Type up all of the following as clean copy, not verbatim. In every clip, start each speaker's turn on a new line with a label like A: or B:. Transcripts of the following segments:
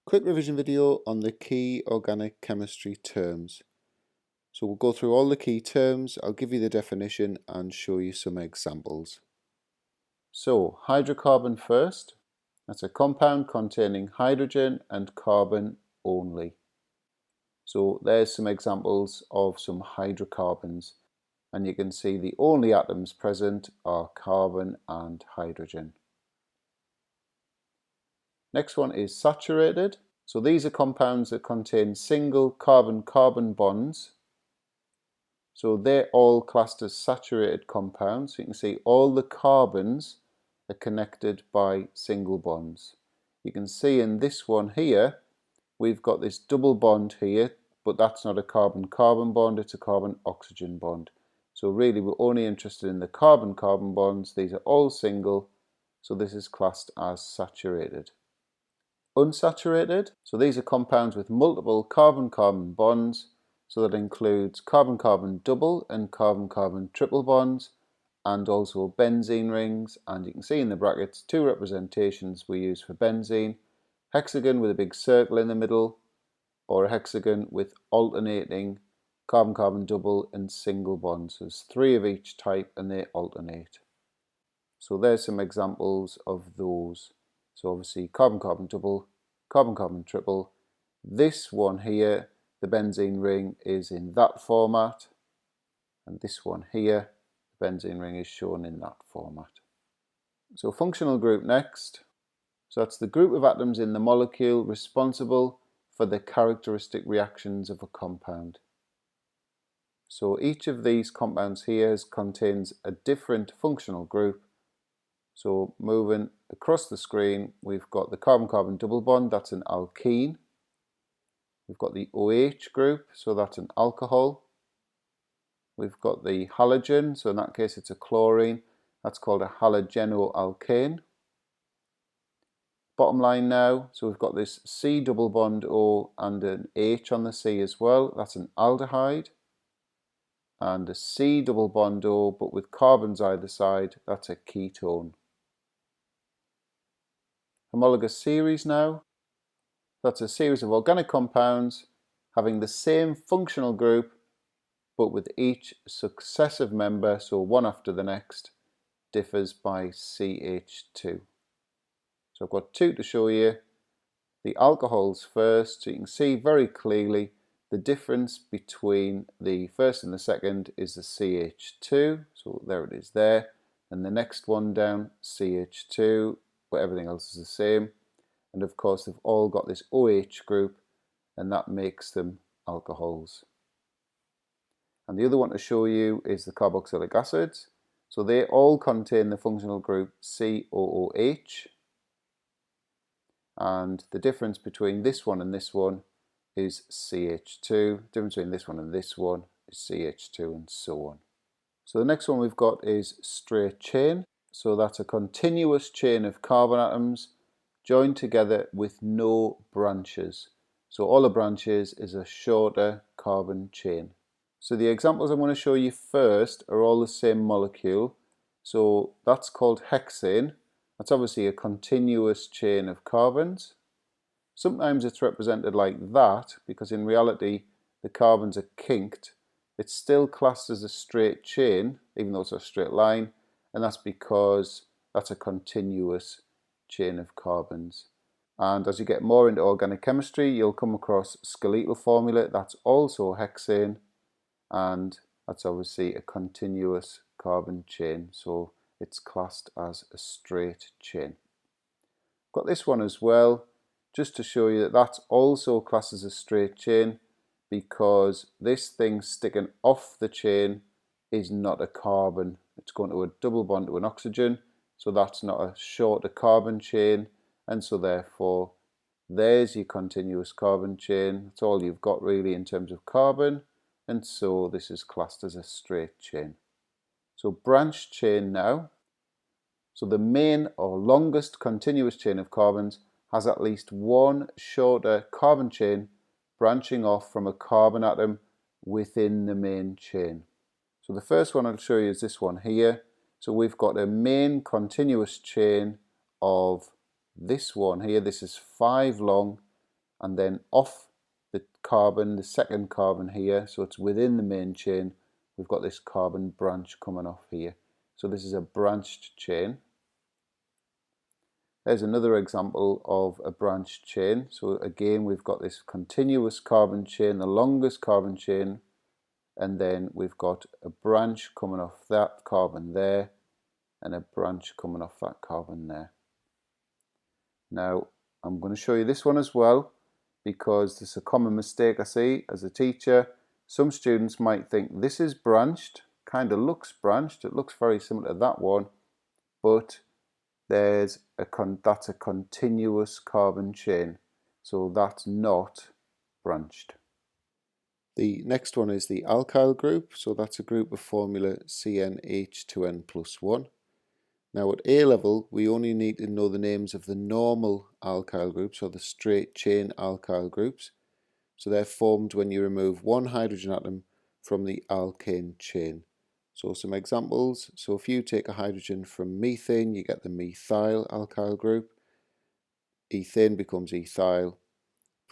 A: Quick revision video on the key organic chemistry terms. So we'll go through all the key terms, I'll give you the definition and show you some examples. So hydrocarbon first, that's a compound containing hydrogen and carbon only. So there's some examples of some hydrocarbons, and you can see the only atoms present are carbon and hydrogen. Next one is saturated. So these are compounds that contain single carbon-carbon bonds. So they're all classed as saturated compounds. So you can see all the carbons are connected by single bonds. You can see in this one here, we've got this double bond here, but that's not a carbon-carbon bond, it's a carbon-oxygen bond. So really we're only interested in the carbon-carbon bonds. These are all single, so this is classed as saturated. Unsaturated, so these are compounds with multiple carbon-carbon bonds, so that includes carbon-carbon double and carbon-carbon triple bonds, and also benzene rings. And you can see in the brackets two representations we use for benzene: hexagon with a big circle in the middle, or a hexagon with alternating carbon-carbon double and single bonds. So there's three of each type and they alternate. So there's some examples of those. So obviously carbon-carbon double, carbon-carbon triple. This one here, the benzene ring, is in that format, and this one here, the benzene ring, is shown in that format. So functional group next. So that's the group of atoms in the molecule responsible for the characteristic reactions of a compound. So each of these compounds here contains a different functional group. So moving across the screen, we've got the carbon-carbon double bond, that's an alkene. We've got the OH group, so that's an alcohol. We've got the halogen, so in that case it's a chlorine, that's called a halogenoalkane. Bottom line now, so we've got this C double bond O and an H on the C as well, that's an aldehyde. And a C double bond O, but with carbons either side, that's a ketone. Homologous series now. That's a series of organic compounds having the same functional group, but with each successive member, so one after the next, differs by CH2. So I've got two to show you. The alcohols first, so you can see very clearly the difference between the first and the second is the CH2, so there it is there, and the next one down, CH2, but everything else is the same. And of course they've all got this OH group, and that makes them alcohols. And the other one to show you is the carboxylic acids. So they all contain the functional group COOH. And the difference between this one and this one is CH2. The difference between this one and this one is CH2, and so on. So the next one we've got is straight chain. So that's a continuous chain of carbon atoms joined together with no branches. So all the branches is a shorter carbon chain. So the examples I'm going to show you first are all the same molecule. So that's called hexane. That's obviously a continuous chain of carbons. Sometimes it's represented like that because in reality the carbons are kinked. It's still classed as a straight chain, even though it's a straight line, and that's because that's a continuous chain of carbons. And as you get more into organic chemistry, you'll come across skeletal formula, that's also hexane, and that's obviously a continuous carbon chain, so it's classed as a straight chain. Got this one as well, just to show you that that's also classed as a straight chain, because this thing sticking off the chain is not a carbon. It's going to a double bond to an oxygen, so that's not a shorter carbon chain, and so therefore there's your continuous carbon chain. That's all you've got really in terms of carbon, and so this is classed as a straight chain. So branched chain now. So the main or longest continuous chain of carbons has at least one shorter carbon chain branching off from a carbon atom within the main chain. So the first one I'll show you is this one here. So we've got a main continuous chain of this one here. This is 5 long, and then off the carbon, the second carbon here, so it's within the main chain, we've got this carbon branch coming off here. So this is a branched chain. There's another example of a branched chain. So again, we've got this continuous carbon chain, the longest carbon chain, and then we've got a branch coming off that carbon there, and a branch coming off that carbon there. Now, I'm going to show you this one as well, because this is a common mistake I see as a teacher. Some students might think this is branched, kind of looks branched, it looks very similar to that one, but that's a continuous carbon chain, so that's not branched. The next one is the alkyl group, so that's a group of formula CnH2n plus 1. Now at A level we only need to know the names of the normal alkyl groups, or the straight chain alkyl groups. So they're formed when you remove one hydrogen atom from the alkane chain. So some examples, so if you take a hydrogen from methane, you get the methyl alkyl group, ethane becomes ethyl,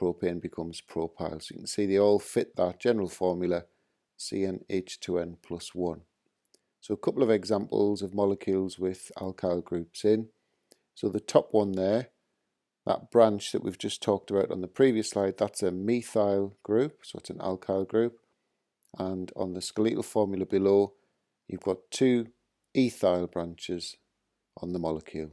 A: propane becomes propyl. So you can see they all fit that general formula, CnH2n plus 1. So a couple of examples of molecules with alkyl groups in. So the top one there, that branch that we've just talked about on the previous slide, that's a methyl group, so it's an alkyl group. And on the skeletal formula below, you've got two ethyl branches on the molecule.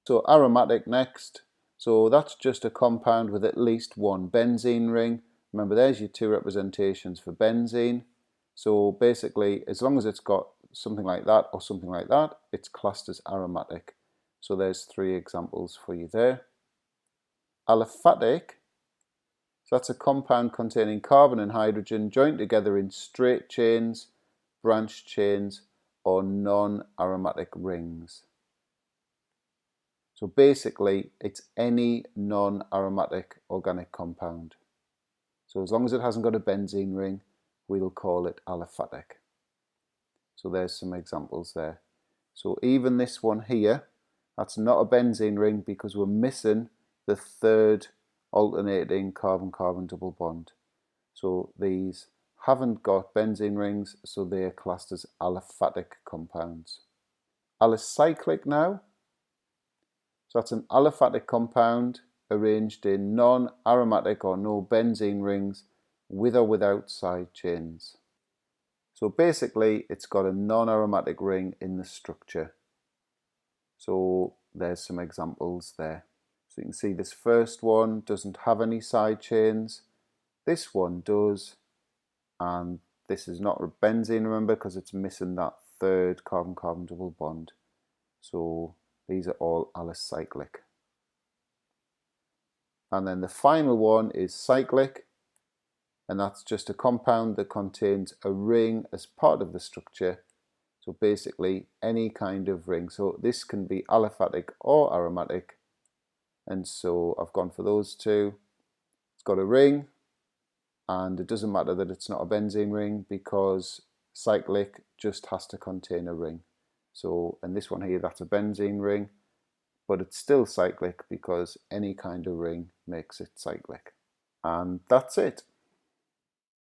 A: So aromatic next. So that's just a compound with at least one benzene ring. Remember, there's your two representations for benzene. So basically, as long as it's got something like that or something like that, it's classed as aromatic. So there's three examples for you there. Aliphatic, so that's a compound containing carbon and hydrogen joined together in straight chains, branched chains, or non-aromatic rings. So basically, it's any non-aromatic organic compound. So as long as it hasn't got a benzene ring, we'll call it aliphatic. So there's some examples there. So even this one here, that's not a benzene ring because we're missing the third alternating carbon-carbon double bond. So these haven't got benzene rings, so they are classed as aliphatic compounds. Alicyclic now. So that's an aliphatic compound arranged in non-aromatic or no benzene rings with or without side chains. So basically it's got a non-aromatic ring in the structure. So there's some examples there. So you can see this first one doesn't have any side chains. This one does, and this is not a benzene, remember, because it's missing that third carbon-carbon double bond. So these are all alicyclic. And then the final one is cyclic, and that's just a compound that contains a ring as part of the structure. So basically any kind of ring. So this can be aliphatic or aromatic, and so I've gone for those two. It's got a ring, and it doesn't matter that it's not a benzene ring because cyclic just has to contain a ring. So in this one here, that's a benzene ring, but it's still cyclic because any kind of ring makes it cyclic. And that's it.